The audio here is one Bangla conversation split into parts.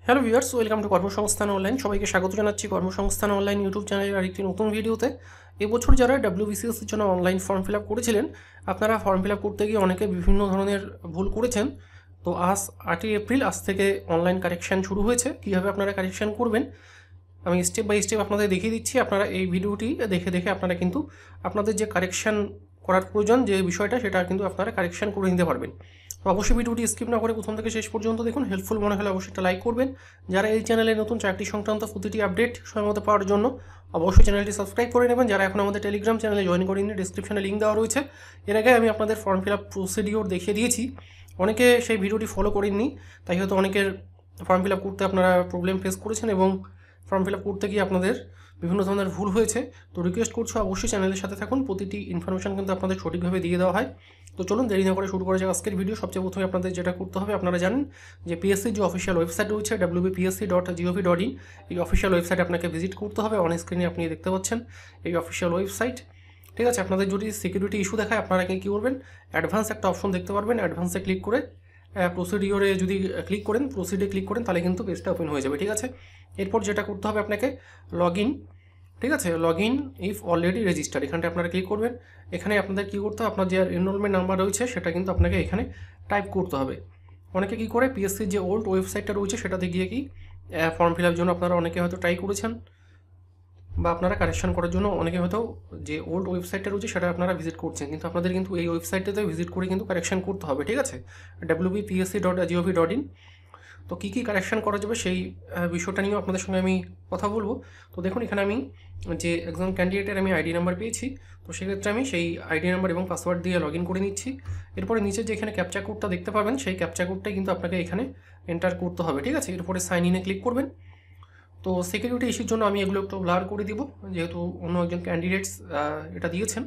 হ্যালো ভিউয়ার্স, ওয়েলকাম টু কর্মসংস্থান অনলাইন। সবাইকে স্বাগত জানাচ্ছি কর্মসংস্থান অনলাইন ইউটিউব চ্যানেলের আরেকটি নতুন ভিডিওতে। এবছর যারা WBCS এর জন্য অনলাইন ফর্ম ফিল আপ করেছিলেন, আপনারা ফর্ম ফিল আপ করতে গিয়ে অনেকে বিভিন্ন ধরনের ভুল করেছেন। তো আজ 8ই এপ্রিল আজ থেকে অনলাইন কারেকশান শুরু হয়েছে। কীভাবে আপনারা কারেকশান করবেন আমি স্টেপ বাই স্টেপ আপনাদের দেখিয়ে দিচ্ছি। আপনারা এই ভিডিওটি দেখে দেখে আপনারা কিন্তু আপনাদের যে কারেকশান করার প্রয়োজন যে বিষয়টা সেটা কিন্তু আপনারা কারেকশান করে নিতে পারবেন। তো অবশ্যই ভিডিওটি স্কিপ না করে প্রথম থেকে শেষ পর্যন্ত দেখুন। হেল্পফুল মনে হলে অবশ্যই একটা লাইক করবেন। যারা এই চ্যানেলে নতুন চাকরি সংক্রান্ত প্রতিটি আপডেট সময়মতো পাওয়ার জন্য অবশ্যই চ্যানেলটি সাবস্ক্রাইব করে নেবেন। যারা এখন আমাদের টেলিগ্রাম চ্যানেলে জয়েন করেনি, ডিসক্রিপশনে লিঙ্ক দেওয়া রয়েছে। এর আগে আমি আপনাদের ফর্ম ফিল আপ প্রসিডিওর দেখিয়ে দিয়েছি, অনেকে সেই ভিডিওটি ফলো করেননি, তাই হয়তো অনেকের ফর্ম ফিল আপ করতে আপনারা প্রবলেম ফেস করেছেন এবং ফর্ম ফিল আপ করতে গিয়ে আপনাদের বিভিন্ন ধরনের ভুল হয়েছে। তো রিকোয়েস্ট করছি অবশ্যই চ্যানেলের সাথে থাকুন, প্রতিটি ইনফরমেশন কিন্তু আপনাদের সঠিকভাবে দিয়ে দেওয়া হয়। তো চলুন দেরি না করে শুরু করা যাক আজকের ভিডিও। সবচেয়ে প্রথমে আপনাদের যেটা করতে হবে, আপনারা জানেন যে পিএসসির যে অফিসিয়াল ওয়েবসাইট রয়েছে WBPSC.gov.in, এই অফিসিয়াল ওয়েবসাইট আপনাকে ভিজিট করতে হবে। অন স্ক্রিনে আপনি দেখতে পাচ্ছেন এই অফিসিয়াল ওয়েবসাইট। ঠিক আছে, আপনাদের যদি সিকিউরিটি ইস্যু দেখায় আপনারা কী করবেন, অ্যাডভান্স একটা অপশন দেখতে পারবেন, অ্যাডভান্সে ক্লিক করে প্রসিডিওরে যদি ক্লিক করেন, প্রসিডে ক্লিক করেন, তাহলে কিন্তু পেজটা ওপেন হয়ে যাবে। ঠিক আছে, এরপর যেটা করতে হবে আপনাকে লগ ইন। ঠিক আছে, log in if already registered, এখানটা আপনারা ক্লিক করবেন। এখানে আপনাদের কী করতে হবে, আপনার যে এনরোলমেন্ট নাম্বার রয়েছে সেটা কিন্তু আপনাকে এখানে টাইপ করতে হবে। অনেকে কী করে পিএসসির যে ওল্ড ওয়েবসাইটটা রয়েছে সেটাতে গিয়ে কি ফর্ম ফিল আপের জন্য আপনারা অনেকে হয়তো ট্রাই করেছেন বা আপনারা কারেকশন করার জন্য অনেকে হয়তো যে ওল্ড ওয়েবসাইটটা রয়েছে সেটা আপনারা ভিজিট করছেন, কিন্তু আপনাদের কিন্তু এই ওয়েবসাইটটাতে ভিজিট করে কিন্তু কারেকশন করতে হবে। ঠিক আছে, WBPSC.gov.in। তো কী কী কারেকশান করা যাবে সেই বিষয়টা নিয়েও আপনাদের সঙ্গে আমি কথা বলবো। তো দেখুন, এখানে আমি যে একজন ক্যান্ডিডেটের আমি আইডি নাম্বার পেয়েছি, তো সেক্ষেত্রে আমি সেই আইডি নাম্বার এবং পাসওয়ার্ড দিয়ে লগ ইন করে নিচ্ছি। এরপরে নিচে যে এখানে ক্যাপচা কোডটা দেখতে পাবেন, সেই ক্যাপচা কোডটাই কিন্তু আপনাকে এখানে এন্টার করতে হবে। ঠিক আছে, এরপরে সাইন ইনে ক্লিক করবেন। তো সিকিউরিটি ইস্যুর জন্য আমি এগুলো একটু ব্লার করে দিব, যেহেতু অন্য একজন ক্যান্ডিডেটস এটা দিয়েছেন।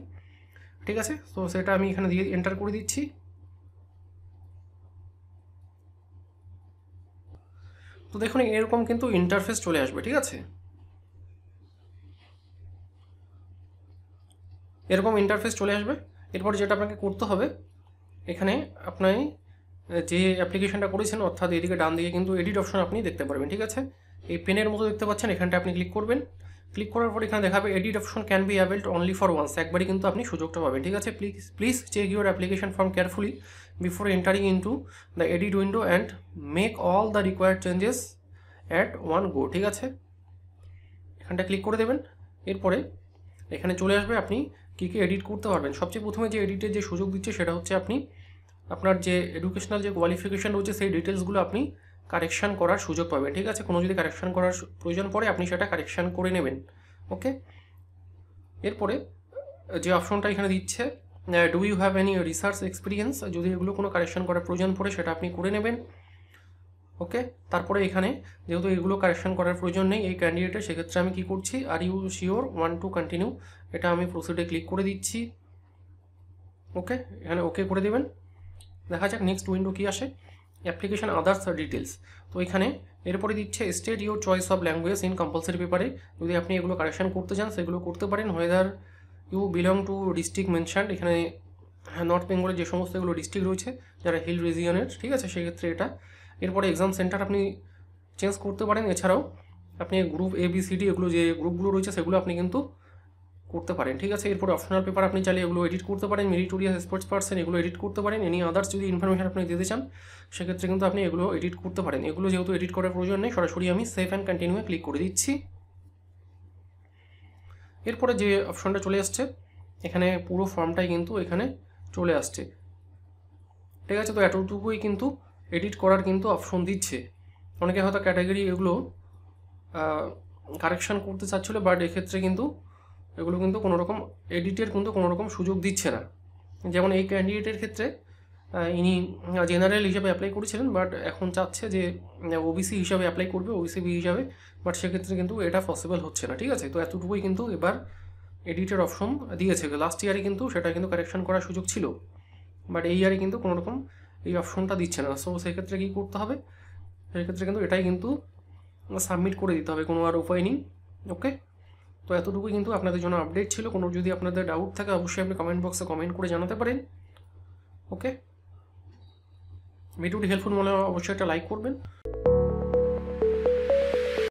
ঠিক আছে, তো সেটা আমি এখানে দিয়ে এন্টার করে দিচ্ছি। তো দেখুন, এরকম কিন্তু ইন্টারফেস চলে আসবে। ঠিক আছে, এরকম ইন্টারফেস চলে আসবে। এরপর যেটা আপনাকে করতে হবে, এখানে আপনি যে অ্যাপ্লিকেশনটা করেছেন অর্থাৎ এদিকে ডান দিকে কিন্তু এডিট অপশন আপনি দেখতে পারবেন। ঠিক আছে, এই পেনের মতো দেখতে পাচ্ছেন, এখানটা আপনি ক্লিক করবেন। ক্লিক করার পর এখানে দেখাবে edit option can be availed only for once, একবারই কিন্তু আপনি সুযোগটা পাবেন। ঠিক আছে, please check your application form carefully before entering into the edit window and make all the required changes at one go. ঠিক আছে, এখানটা ক্লিক করে দেবেন। এরপরে এখানে চলে আসবে আপনি কী কী এডিট করতে পারবেন। সবচেয়ে প্রথমে যে এডিটের যে সুযোগ দিচ্ছে সেটা হচ্ছে আপনি আপনার যে এডুকেশনাল যে কোয়ালিফিকেশান রয়েছে সেই ডিটেলসগুলো আপনি কারেকশান করার সুযোগ পাবেন। ঠিক আছে, কোনো যদি কারেকশান করার প্রয়োজন পড়ে আপনি সেটা কারেকশান করে নেবেন। ওকে, এরপরে যে অপশনটা এখানে দিচ্ছে do you have any research experience, যদি এগুলো কোনো কারেকশান করার প্রয়োজন পড়ে সেটা আপনি করে নেবেন। ওকে, তারপরে এখানে যেহেতু এগুলো কারেকশান করার প্রয়োজন নেই এই ক্যান্ডিডেটের, সেক্ষেত্রে আমি কি করছি, are you sure want to continue, এটা আমি প্রসিডে ক্লিক করে দিচ্ছি। ওকে, এখানে ওকে করে দেবেন। দেখা যাক নেক্সট উইন্ডো কী আসে, অ্যাপ্লিকেশান আদার্স ডিটেলস। তো এখানে এরপরে দিচ্ছে state your choice of language in compulsory পেপারে, যদি আপনি এগুলো কারেকশান করতে চান সেগুলো করতে পারেন। Whether you belong to district mention, এখানে নর্থ বেঙ্গলের যে সমস্ত এগুলো ডিস্ট্রিক্ট রয়েছে যারা হিল রিজিয়নের, ঠিক আছে, সেক্ষেত্রে এটা। এরপরে এক্সাম সেন্টার আপনি চেঞ্জ করতে পারেন। এছাড়াও আপনি গ্রুপ ABCD এগুলো যে গ্রুপগুলো রয়েছে সেগুলো আপনি কিন্তু করতে পারেন। ঠিক আছে, এরপরে অপশনাল পেপার আপনি চাইলে এগুলো এডিট করতে পারেন। মেরিটোরিয়াস স্পোর্টস পার্সন এগুলো এডিট করতে পারেন। এনি আদার্স যদি ইনফরমেশন আপনি দিতে চান সেক্ষেত্রে কিন্তু আপনি এগুলো এডিট করতে পারেন। এগুলো যেহেতু এডিট করার প্রয়োজন নেই, সরাসরি আমি সেভ অ্যান্ড কন্টিনিউয়ে ক্লিক করে দিচ্ছি। এরপরে যে অপশনটা চলে আসছে, এখানে পুরো ফর্মটাই কিন্তু এখানে চলে আসছে। ঠিক আছে, তো এতটুকুই কিন্তু এডিট করার কিন্তু অপশন দিচ্ছে। অনেকে হয়তো ক্যাটাগরি এগুলো কারেকশান করতে চাচ্ছিলো, বাট এক্ষেত্রে কিন্তু এগুলো কিন্তু কোনো রকম এডিটের কিন্তু কোনো রকম সুযোগ দিচ্ছে না। যেমন এই ক্যান্ডিডেটের ক্ষেত্রে ইনি জেনারেল হিসাবে অ্যাপ্লাই করেছিলেন, বাট এখন চাচ্ছে যে OBC হিসাবে অ্যাপ্লাই করবে, OBC হিসাবে, বাট সেক্ষেত্রে কিন্তু এটা পসিবল হচ্ছে না। ঠিক আছে, তো এতটুকুই কিন্তু এবার এডিটের অপশন দিয়েছে। লাস্ট ইয়ারে কিন্তু সেটা কিন্তু কারেকশান করার সুযোগ ছিল, বাট এই ইয়ারে কিন্তু কোনো রকম এই অপশনটা দিচ্ছে না। সো সেক্ষেত্রে কী করতে হবে, সেক্ষেত্রে কিন্তু এটাই কিন্তু সাবমিট করে দিতে হবে, কোনো আর উপায় নেই। ওকে, তো এতটুকুই কিন্তু আপনাদের জন্য আপডেট ছিল। কোনো যদি আপনাদের ডাউট থাকে অবশ্যই আপনি কমেন্ট বক্সে কমেন্ট করে জানাতে পারেন। ওকে, ভিডিওটি হেল্পফুল মনে হয় অবশ্যই একটা লাইক করবেন।